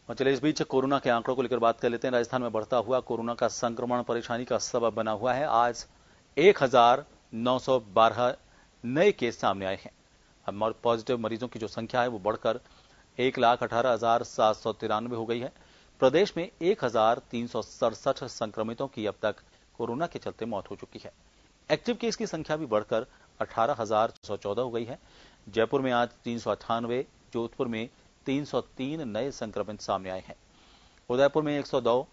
और चलिए इस बीच कोरोना के आंकड़ों को लेकर बात कर लेते हैं। राजस्थान में बढ़ता हुआ कोरोना का संक्रमण परेशानी का सबब बना हुआ है। आज 1912 नए केस सामने आए हैं। अब पॉजिटिव मरीजों की जो संख्या है वो बढ़कर 1,18,793 हो गई है। प्रदेश में 1,367 संक्रमितों की अब तक कोरोना के चलते मौत हो चुकी है। एक्टिव केस की संख्या भी बढ़कर 18,614 हो गई है। जयपुर में आज 398, जोधपुर में 303 नए संक्रमित सामने आए हैं। उदयपुर में 102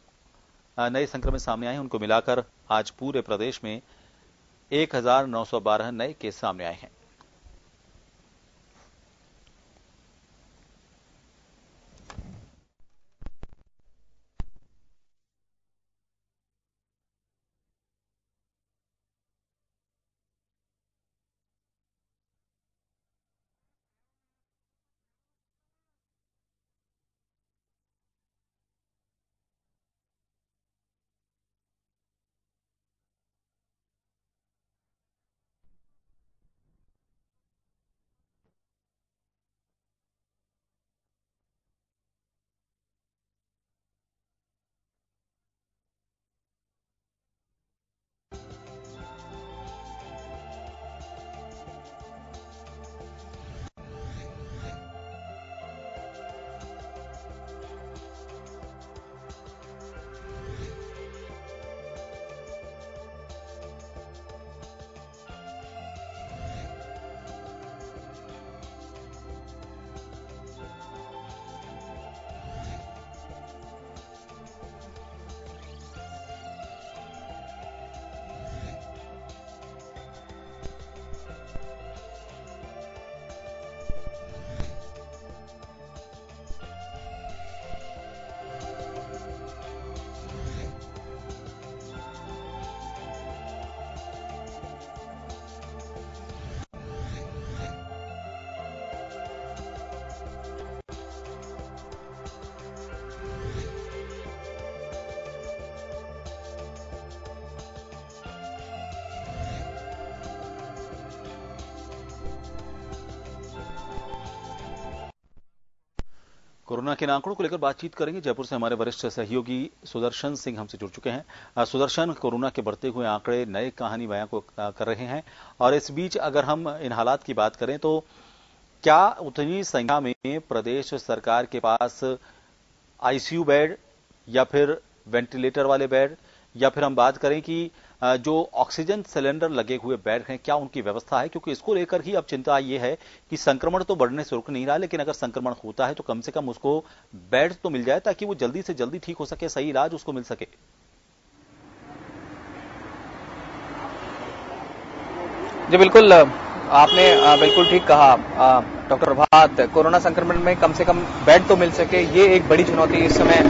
नए संक्रमित सामने आए हैं। उनको मिलाकर आज पूरे प्रदेश में 1,912 नए केस सामने आए हैं। कोरोना के आंकड़ों को लेकर बातचीत करेंगे। जयपुर से हमारे वरिष्ठ सहयोगी सुदर्शन सिंह हमसे जुड़ चुके हैं। सुदर्शन, कोरोना के बढ़ते हुए आंकड़े नए कहानी बयां को कर रहे हैं और इस बीच अगर हम इन हालात की बात करें तो क्या उतनी संख्या में प्रदेश सरकार के पास आईसीयू बेड या फिर वेंटिलेटर वाले बेड या फिर हम बात करें कि जो ऑक्सीजन सिलेंडर लगे हुए बेड हैं, क्या उनकी व्यवस्था है? क्योंकि इसको लेकर ही अब चिंता ये है कि संक्रमण तो बढ़ने से रुक नहीं रहा, लेकिन अगर संक्रमण होता है तो कम से कम उसको बेड तो मिल जाए ताकि वो जल्दी से जल्दी ठीक हो सके, सही इलाज उसको मिल सके। जी बिल्कुल, आपने बिल्कुल ठीक कहा डॉक्टर प्रभात। कोरोना संक्रमण में कम से कम बेड तो मिल सके, ये एक बड़ी चुनौती इस समय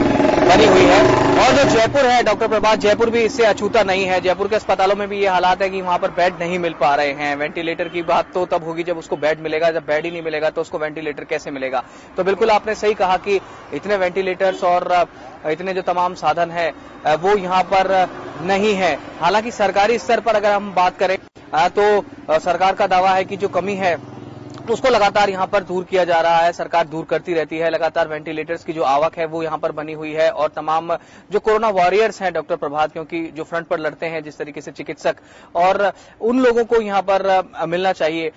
बनी हुई है। और जो जयपुर है डॉक्टर प्रभात, जयपुर भी इससे अछूता नहीं है। जयपुर के अस्पतालों में भी ये हालात है कि वहां पर बेड नहीं मिल पा रहे हैं। वेंटिलेटर की बात तो तब होगी जब उसको बेड मिलेगा, जब बेड ही नहीं मिलेगा तो उसको वेंटिलेटर कैसे मिलेगा। तो बिल्कुल आपने सही कहा कि इतने वेंटिलेटर्स और इतने जो तमाम साधन है वो यहाँ पर नहीं है। हालांकि सरकारी स्तर पर अगर हम बात करें तो सरकार का दावा है कि जो कमी है उसको लगातार यहाँ पर दूर किया जा रहा है, सरकार दूर करती रहती है। लगातार वेंटिलेटर्स की जो आवक है वो यहाँ पर बनी हुई है और तमाम जो कोरोना वॉरियर्स हैं डॉक्टर प्रभात, क्योंकि जो फ्रंट पर लड़ते हैं जिस तरीके से चिकित्सक, और उन लोगों को यहाँ पर मिलना चाहिए।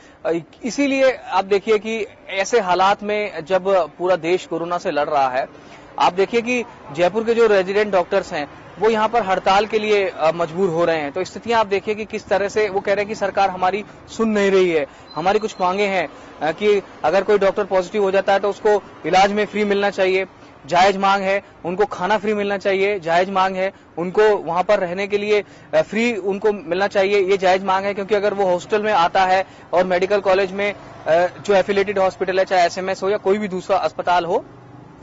इसीलिए आप देखिए कि ऐसे हालात में जब पूरा देश कोरोना से लड़ रहा है, आप देखिए कि जयपुर के जो रेजिडेंट डॉक्टर्स हैं वो यहाँ पर हड़ताल के लिए मजबूर हो रहे हैं। तो स्थितियां आप देखिए कि किस तरह से वो कह रहे हैं कि सरकार हमारी सुन नहीं रही है। हमारी कुछ मांगे हैं कि अगर कोई डॉक्टर पॉजिटिव हो जाता है तो उसको इलाज में फ्री मिलना चाहिए, जायज मांग है। उनको खाना फ्री मिलना चाहिए, जायज मांग है। उनको वहां पर रहने के लिए फ्री उनको मिलना चाहिए, ये जायज मांग है। क्योंकि अगर वो हॉस्टल में आता है और मेडिकल कॉलेज में जो एफिलेटेड हॉस्पिटल है, चाहे एसएमएस हो या कोई भी दूसरा अस्पताल हो,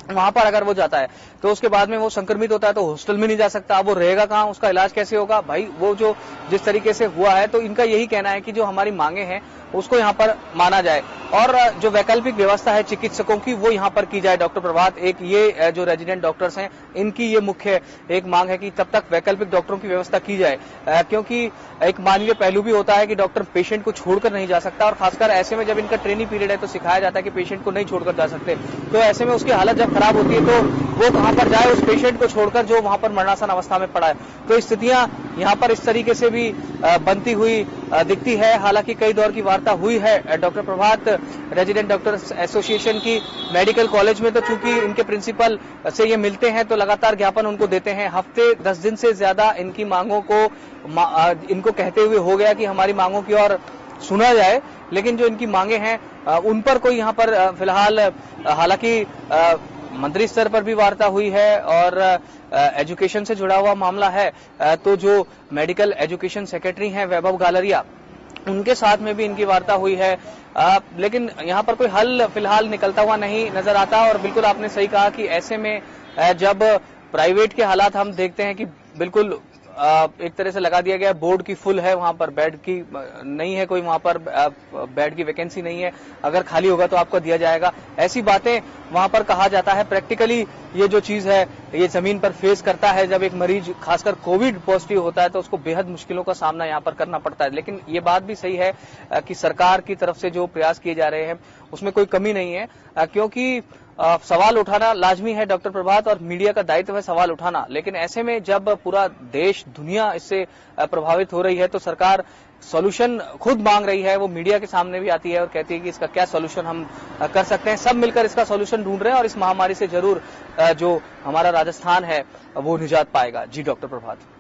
वहां पर अगर वो जाता है तो उसके बाद में वो संक्रमित होता है तो हॉस्टल में नहीं जा सकता। वो रहेगा कहां, उसका इलाज कैसे होगा? भाई वो जो जिस तरीके से हुआ है, तो इनका यही कहना है कि जो हमारी मांगे हैं उसको यहाँ पर माना जाए और जो वैकल्पिक व्यवस्था है चिकित्सकों की वो यहाँ पर की जाए। डॉक्टर प्रभात, एक ये जो रेजिडेंट डॉक्टर्स हैं इनकी ये मुख्य एक मांग है कि तब तक वैकल्पिक डॉक्टरों की व्यवस्था की जाए, क्योंकि एक मानवीय पहलू भी होता है कि डॉक्टर पेशेंट को छोड़कर नहीं जा सकता और खासकर ऐसे में जब इनका ट्रेनिंग पीरियड है तो सिखाया जाता है कि पेशेंट को नहीं छोड़कर जा सकते। तो ऐसे में उसकी हालत जब खराब होती है तो वो कहां पर जाए उस पेशेंट को छोड़कर जो वहां पर मरणासन अवस्था में पड़ा है। तो स्थितियां यहां पर इस तरीके से भी बनती हुई दिखती है। हालांकि कई दौर की वार्ता हुई है डॉक्टर प्रभात रेजिडेंट डॉक्टर्स एसोसिएशन की मेडिकल कॉलेज में, तो चूंकि इनके प्रिंसिपल से ये मिलते हैं तो लगातार ज्ञापन उनको देते हैं। हफ्ते 10 दिन से ज्यादा इनकी मांगों को इनको कहते हुए हो गया कि हमारी मांगों की ओर सुना जाए, लेकिन जो इनकी मांगे हैं उन पर कोई यहाँ पर फिलहाल, हालांकि मंत्री स्तर पर भी वार्ता हुई है और एजुकेशन से जुड़ा हुआ मामला है, तो जो मेडिकल एजुकेशन सेक्रेटरी हैं वैभव गालरिया, उनके साथ में भी इनकी वार्ता हुई है, लेकिन यहाँ पर कोई हल फिलहाल निकलता हुआ नहीं नजर आता। और बिल्कुल आपने सही कहा कि ऐसे में जब प्राइवेट के हालात हम देखते हैं कि बिल्कुल एक तरह से लगा दिया गया बोर्ड की फुल है, वहां पर बेड की नहीं है, कोई वहां पर बेड की वैकेंसी नहीं है, अगर खाली होगा तो आपको दिया जाएगा, ऐसी बातें वहां पर कहा जाता है। प्रैक्टिकली ये जो चीज है ये जमीन पर फेस करता है। जब एक मरीज खासकर कोविड पॉजिटिव होता है तो उसको बेहद मुश्किलों का सामना यहाँ पर करना पड़ता है। लेकिन ये बात भी सही है कि सरकार की तरफ से जो प्रयास किए जा रहे हैं उसमें कोई कमी नहीं है, क्योंकि सवाल उठाना लाजमी है डॉक्टर प्रभात, और मीडिया का दायित्व है सवाल उठाना। लेकिन ऐसे में जब पूरा देश दुनिया इससे प्रभावित हो रही है तो सरकार सॉल्यूशन खुद मांग रही है, वो मीडिया के सामने भी आती है और कहती है कि इसका क्या सॉल्यूशन हम कर सकते हैं। सब मिलकर इसका सॉल्यूशन ढूंढ रहे हैं और इस महामारी से जरूर जो हमारा राजस्थान है वो निजात पाएगा। जी डॉक्टर प्रभात।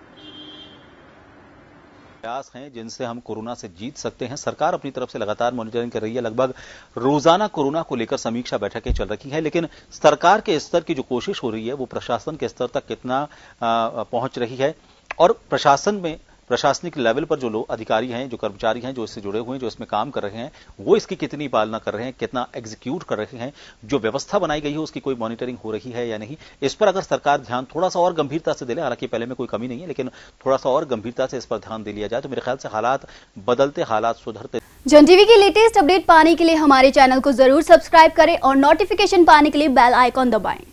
प्रयास हैं जिनसे हम कोरोना से जीत सकते हैं। सरकार अपनी तरफ से लगातार मॉनिटरिंग कर रही है, लगभग रोजाना कोरोना को लेकर समीक्षा बैठकें चल रही हैं, लेकिन सरकार के स्तर की जो कोशिश हो रही है वो प्रशासन के स्तर तक कितना पहुंच रही है, और प्रशासन में प्रशासनिक लेवल पर जो लोग अधिकारी हैं, जो कर्मचारी हैं, जो इससे जुड़े हुए हैं, जो इसमें काम कर रहे हैं, वो इसकी कितनी पालना कर रहे हैं, कितना एग्जीक्यूट कर रहे हैं, जो व्यवस्था बनाई गई है उसकी कोई मॉनिटरिंग हो रही है या नहीं, इस पर अगर सरकार ध्यान थोड़ा सा और गंभीरता से दे ले, हालांकि पहले में कोई कमी नहीं है, लेकिन थोड़ा सा और गंभीरता से इस पर ध्यान दे लिया जाए तो मेरे ख्याल से हालात बदलते, हालात सुधरते। जन टीवी की लेटेस्ट अपडेट पाने के लिए हमारे चैनल को जरूर सब्सक्राइब करें और नोटिफिकेशन पाने के लिए बेल आइकॉन दबाएं।